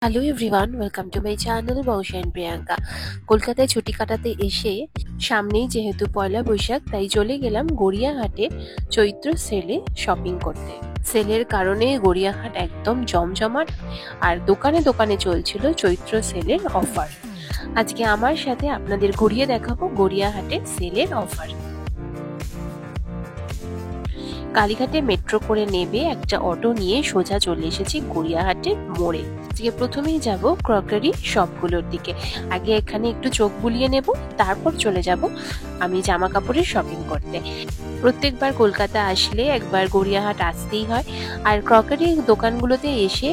Hello everyone, welcome to my channel Bangshi and Priyanka. কলকাতায় ছুটি কাটাতে এসে সামনেই যেহেতু পয়লা বৈশাখ, তাই চলে গেলাম গড়িয়াহাটে চৈত্র সেলে শপিং করতে। সেলের কারণে গড়িয়াহাট একদম জমজমাট, আর দোকানে দোকানে চলছিল চৈত্র সেলের অফার। আজকে আমার সাথে আপনাদের ঘুরিয়ে দেখাবো গড়িয়াহাটে সেলের অফার। কালীঘাটে মেট্রো করে নেবে একটা অটো নিয়ে সোজা চলে এসেছি গড়িয়াহাটের মোড়ে। আজকে প্রথমেই যাব ক্রকারি শপগুলোর দিকে। আগে এখানে একটু চোখ বুলিয়ে নেব, তারপর চলে যাব আমি জামা কাপড়ের শপিং করতে। প্রত্যেকবার কলকাতা আসলে একবার গড়িয়াহাট আসতেই হয়, আর ক্রকারি দোকানগুলোতে এসে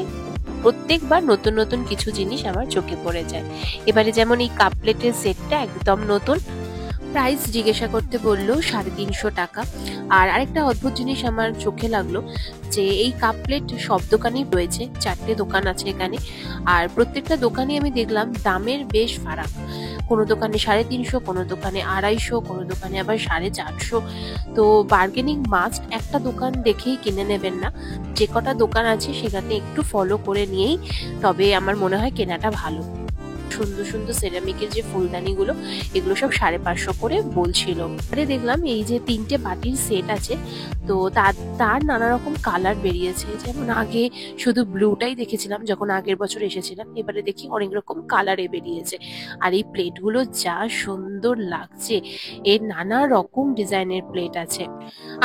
প্রত্যেকবার নতুন নতুন কিছু জিনিস আমার চোখে পড়ে যায়। এবারে যেমন এই কাপ প্লেটের সেটটা একদম নতুন। প্রাইস জিজ্ঞাসা করতে বললো 350 টাকা। আর আরেকটা অদ্ভুত জিনিস আমার চোখে লাগলো, যে এই কাপ প্লেট সব দোকানেই রয়েছে, 4টে দোকান আছে এখানে, আর প্রত্যেকটা দোকানে আমি দেখলাম দামের বেশ ফারাক। কোনো দোকানে 350, কোনো দোকানে 250, কোনো দোকানে আবার 450। তো বার্গেনিং মাস্ট, একটা দোকান দেখেই কিনে নেবেন না, যে কটা দোকান আছে সেখানে একটু ফলো করে নিয়েই তবে আমার মনে হয় কেনাটা ভালো। সুন্দর সুন্দর সেরামিকের যে ফুলদানিগুলো, এগুলো সব 550 করে বলছিল। আরে দেখলাম এই যে 3টে বাটির সেট আছে, তো তার নানা রকম কালার বেরিয়েছে। যেমন আগে শুধু ব্লুটাই দেখেছিলাম যখন আগের বছর এসেছিলাম, এবারে দেখি অনেক রকম কালারে বেরিয়েছে। আর এই প্লেটগুলো যা সুন্দর লাগছে, এর নানা রকম ডিজাইনের প্লেট আছে।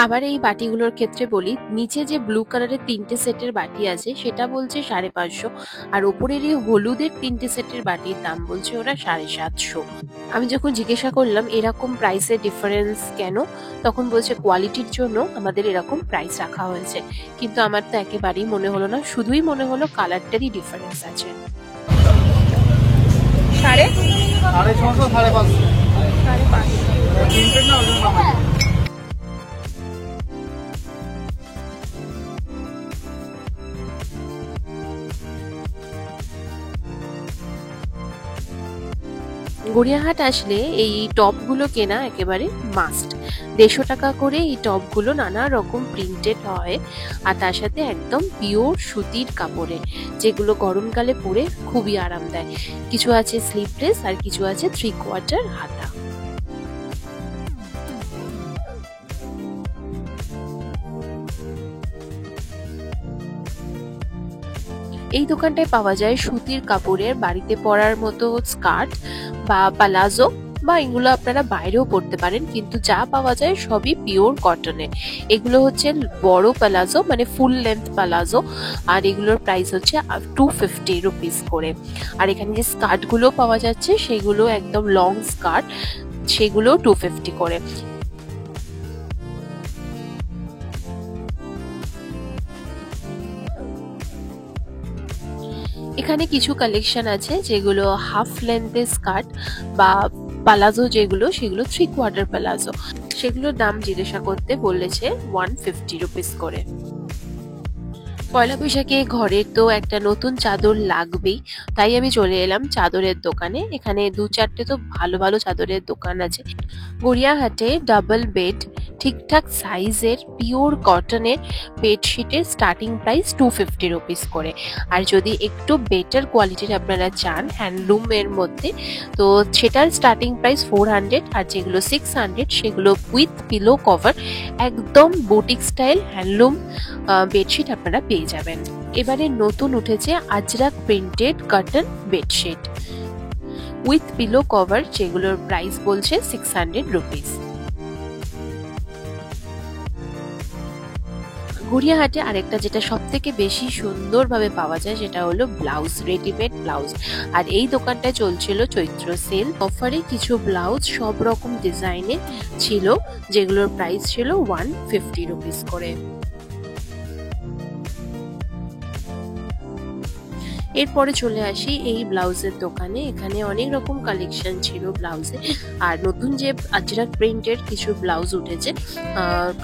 আবার এই বাটিগুলোর ক্ষেত্রে বলি, নিচে যে ব্লু কালারের 3টে সেটের বাটি আছে সেটা বলছে 550, আর ওপরের এই হলুদের 3টে সেটের বাটির দাম বলছে ওরা 750। আমি যখন জিজ্ঞাসা করলাম এরকম প্রাইসের ডিফারেন্স কেন, তখন বলছে কোয়ালিটির জন্য আমাদের এরকম প্রাইস রাখা হয়েছে। কিন্তু আমার তো একেবারেই মনে হলো না, শুধুই মনে হলো কালারটারই ডিফারেন্স আছে। সাড়ে 650 550 তিনটে না ওজন নামাই। গড়িয়াহাট আসলে এই টপগুলো কেনা একেবারে মাস্ট। 150 টাকা করে এই টপগুলো নানা রকম প্রিন্টেড হয়, আর তার সাথে একদম পিওর সুতির কাপড়ে, যেগুলো গরমকালে পরে খুবই আরাম দেয়। কিছু আছে স্লিভলেস আর কিছু আছে 3/4 হাতা। এই দোকানটায় পাওয়া যায় সুতির কাপড়ের বাড়িতে পরার মতো স্কার্ট বা পালাজো, বা এগুলো আপনারা বাইরেও পরতে পারেন, কিন্তু যা পাওয়া যায় সবই পিওর কটনের। এগুলো হচ্ছে বড় পালাজো, মানে ফুল লেন্থ পালাজো, আর এগুলোর প্রাইস হচ্ছে 250 রুপিস করে। আর এখানে যে স্কার্ট গুলো পাওয়া যাচ্ছে সেগুলো একদম লং স্কার্ট, সেগুলো 250 করে। এখানে কিছু কালেকশন আছে যেগুলো হাফ লেন্থের স্কার্ট বা পালাজো, যেগুলো সেগুলো 3/4 পালাজো, সেগুলোর দাম জিজ্ঞাসা করতে বলেছে 150 রুপিস করে। পয়লা বৈশাখে ঘরের তো একটা নতুন চাদর লাগবেই, তাই আমি চলে এলাম চাদরের দোকানে। এখানে 2-4টে তো ভালো ভালো চাদরের দোকান আছে। গড়িয়াহাটে ডাবল বেড ঠিকঠাক সাইজের পিওর কটনের বেডশিটের স্টার্টিং প্রাইস 250 রুপিস করে। আর যদি একটু বেটার কোয়ালিটির আপনারা চান হ্যান্ডলুমের মধ্যে, তো সেটার স্টার্টিং প্রাইস 400, আর যেগুলো 600 সেগুলো উইথ পিলো কভার, একদম বুটিক স্টাইল হ্যান্ডলুম বেডশিট আপনারা পেয়ে যাবেন। এবারে নতুন উঠেছে Ajrak printed cotton bedsheet with pillow cover, যেগুলোর প্রাইস বলছে 600 রুপিস। গড়িয়াহাটে আরেকটা যেটা সব থেকে বেশি সুন্দরভাবে পাওয়া যায় সেটা হলো ব্লাউজ, রেডিমেড ব্লাউজ। আর এই দোকানটায় চলছিল চৈত্র সেল অফারে, কিছু ব্লাউজ সব রকম ডিজাইনে ছিল, যেগুলোর প্রাইস ছিল 150 রুপিস করে। এরপরে চলে আসি এই ব্লাউজের দোকানে। এখানে অনেক রকম কালেকশন ছিল ব্লাউজে, আর নতুন যে আজরাক প্রিন্টের কিছু ব্লাউজ উঠেছে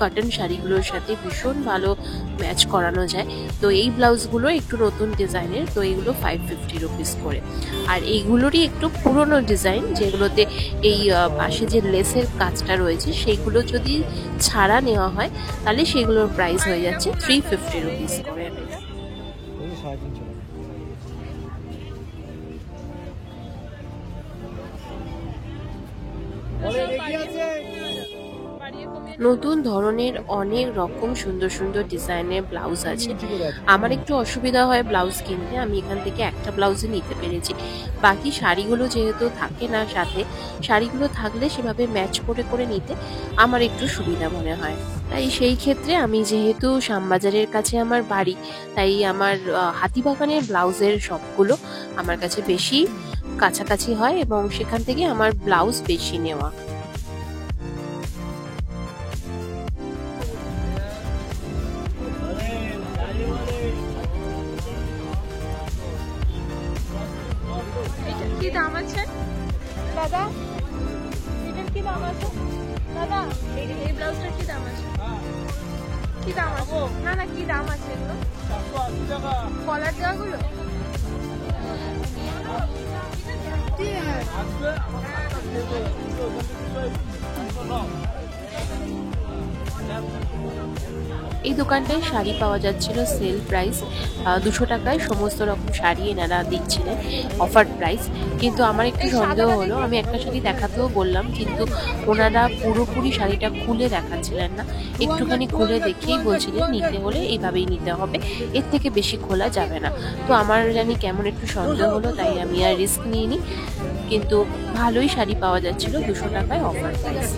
কটন শাড়িগুলোর সাথে ভীষণ ভালো ম্যাচ করানো যায়। তো এই ব্লাউজগুলো একটু নতুন ডিজাইনের, তো এগুলো 550 রুপিস করে। আর এইগুলোরই একটু পুরনো ডিজাইন, যেগুলোতে এই পাশে যে লেসের কাজটা রয়েছে সেইগুলো যদি ছাড়া নেওয়া হয় তাহলে সেগুলোর প্রাইস হয়ে যাচ্ছে 350 রুপিস করে। নতুন ধরনের অনেক রকম সুন্দর সুন্দর ডিজাইনের ব্লাউজ আছে। আমার একটু অসুবিধা হয় ব্লাউজ কিনতে, আমি এখান থেকে একটা ব্লাউজই নিতে পেরেছি। বাকি শাড়িগুলো যেহেতু থাকে না সাথে, শাড়িগুলো থাকলে সেভাবে ম্যাচ করে করে নিতে আমার একটু সুবিধা মনে হয়। তাই সেই ক্ষেত্রে আমি যেহেতু শ্যামবাজারের কাছে আমার বাড়ি, তাই আমার হাতিবাগানের ব্লাউজের শপগুলো আমার কাছে বেশি কাছাকাছি হয় এবং সেখান থেকে আমার ব্লাউজ বেশি নেওয়া। কি দাম আছে দাদা? এটার কি দাম আছে দাদা? এই ব্লাউজটার কি দাম আছে? কি দাম আছে? না না, কি দাম আছে এগুলো? কলার দেওয়াগুলো? এই দোকানটায় শাড়ি পাওয়া যাচ্ছিল সেল প্রাইস 200 টাকায় সমস্ত রকম শাড়ি এনারা দিচ্ছিলেন অফার প্রাইস। কিন্তু আমার একটু সন্দেহ হলো, আমি একটা শাড়ি দেখাতেও বললাম কিন্তু ওনারা পুরোপুরি শাড়িটা খুলে দেখাচ্ছিলেন না, একটুখানি খুলে দেখেই বলছিলেন নিতে হলে এইভাবেই নিতে হবে, এর থেকে বেশি খোলা যাবে না। তো আমার জানি কেমন একটু সন্দেহ হলো, তাই আমি আর রিস্ক নিইনি। কিন্তু ভালোই শাড়ি পাওয়া যাচ্ছিল 200 টাকায় অফার প্রাইস।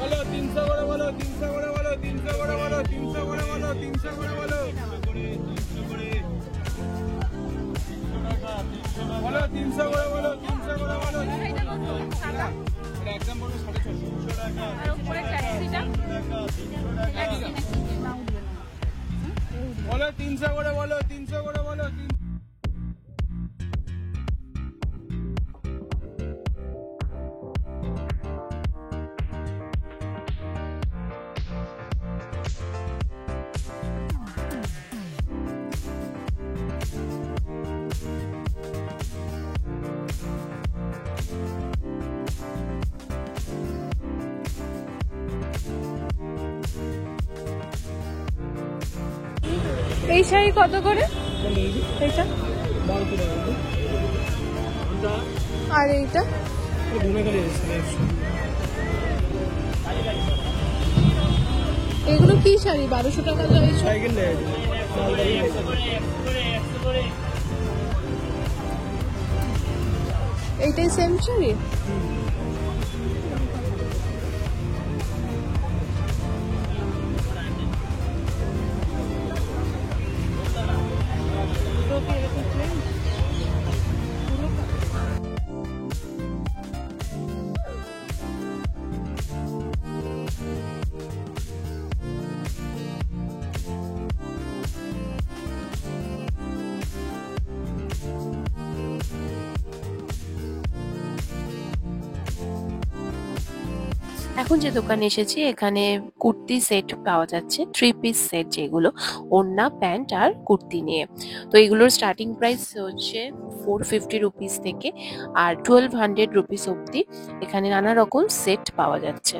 বলো 300 করে বলো, 300 করে বলো, 300 করে বলো, 300 করে বলো, 300 করে বলো, 300 করে বলো, 300 করে বলো, 300 করে বলো। এটা একদম বলো 650 টাকা। আর উপরে ট্যাক্সিটা? বলো 300 করে বলো, 300 করে বলো। এই শাড়ি কত করে? এইটা আর এইটা? এগুলো কি শাড়ি? 1200 টাকা চাইছো? এইটাই সেম শাড়ি? এখন যে দোকানে এসেছি এখানে কুর্তি সেট পাওয়া যাচ্ছে, 3 পিস সেট, যেগুলো ওড়না, প্যান্ট আর কুর্তি নিয়ে। তো এগুলোর স্টার্টিং প্রাইস হচ্ছে 450 রুপিস থেকে আর 1200 রুপিস অব্দি এখানে নানা রকম সেট পাওয়া যাচ্ছে।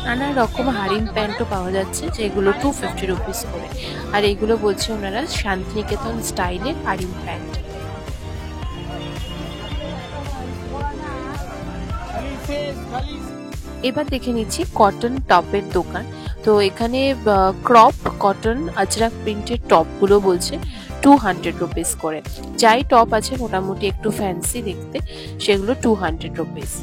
নানা রকম হারিম প্যান্টও পাওয়া যাচ্ছে, যেগুলো 250 রুপিস করে। আর এগুলো বলছে ওনারা শান্তিনিকেতন স্টাইলের হারিম প্যান্ট। এবার দেখে নিচ্ছি কটন টপের দোকান। তো এখানে ক্রপ কটন আজরাক প্রিন্টের টপগুলো বলছে 200 রুপিস করে। যাই টপ আছে মোটামুটি একটু ফ্যান্সি দেখতে, সেগুলো 200 রুপিস।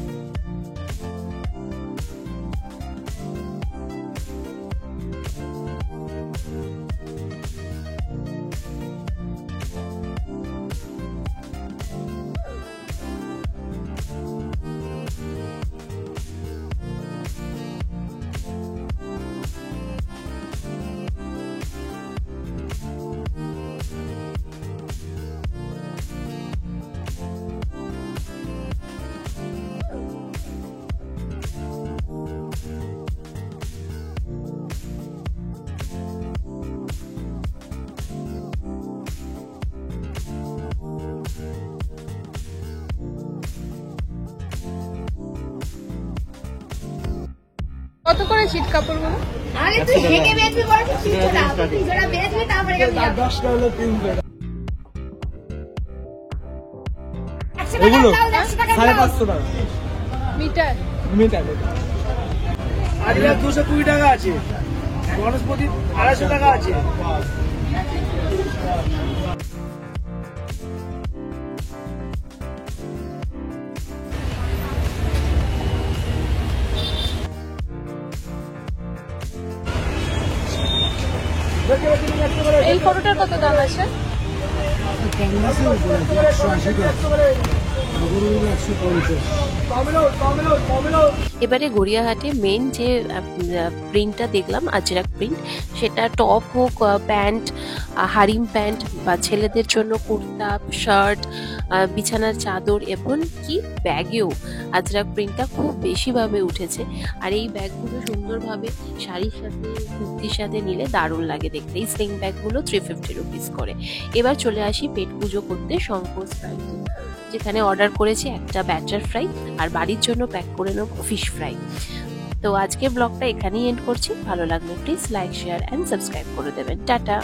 কত করে ছিট কাপড়গুলো? আরে তুই হেগে বেচবি বড় কিছু না, কিছুটা বেচবি তারপরে আমি 10টা হলো 300 এগুলো এগুলো 550 টাকা মিটার। মিটার। আদিদাস 220 টাকা আছে, গণেশপতি 250 টাকা আছে। এই ফটোটার কত দাম আছে? এবারে গড়িয়াহাটে মেন যে প্রিন্টটা দেখলাম আজরাক প্রিন্ট, সেটা টপ হোক, প্যান্ট, হারিম প্যান্ট বা ছেলেদের জন্য কুর্তা, শার্ট, বিছানার চাদর এবং কি ব্যাগেও আজরাক প্রিন্টটা খুব বেশিভাবে উঠেছে। আর এই ব্যাগগুলো সুন্দরভাবে শাড়ির সাথে কুর্তির সাথে নিলে দারুণ লাগে দেখতে। এই স্লিং ব্যাগগুলো 350 রুপিস করে। এবার চলে আসি পেট পুজো করতে শঙ্কর ফ্রাইতে, যেখানে অর্ডার করেছি একটা ব্যাটার ফ্রাই আর বাড়ির জন্য প্যাক করে নেব ফিশ ফ্রাই। তো আজকের ব্লগটা এখানেই এন্ড করছি। ভালো লাগলে please like, share and subscribe করে দেবেন। টাটা।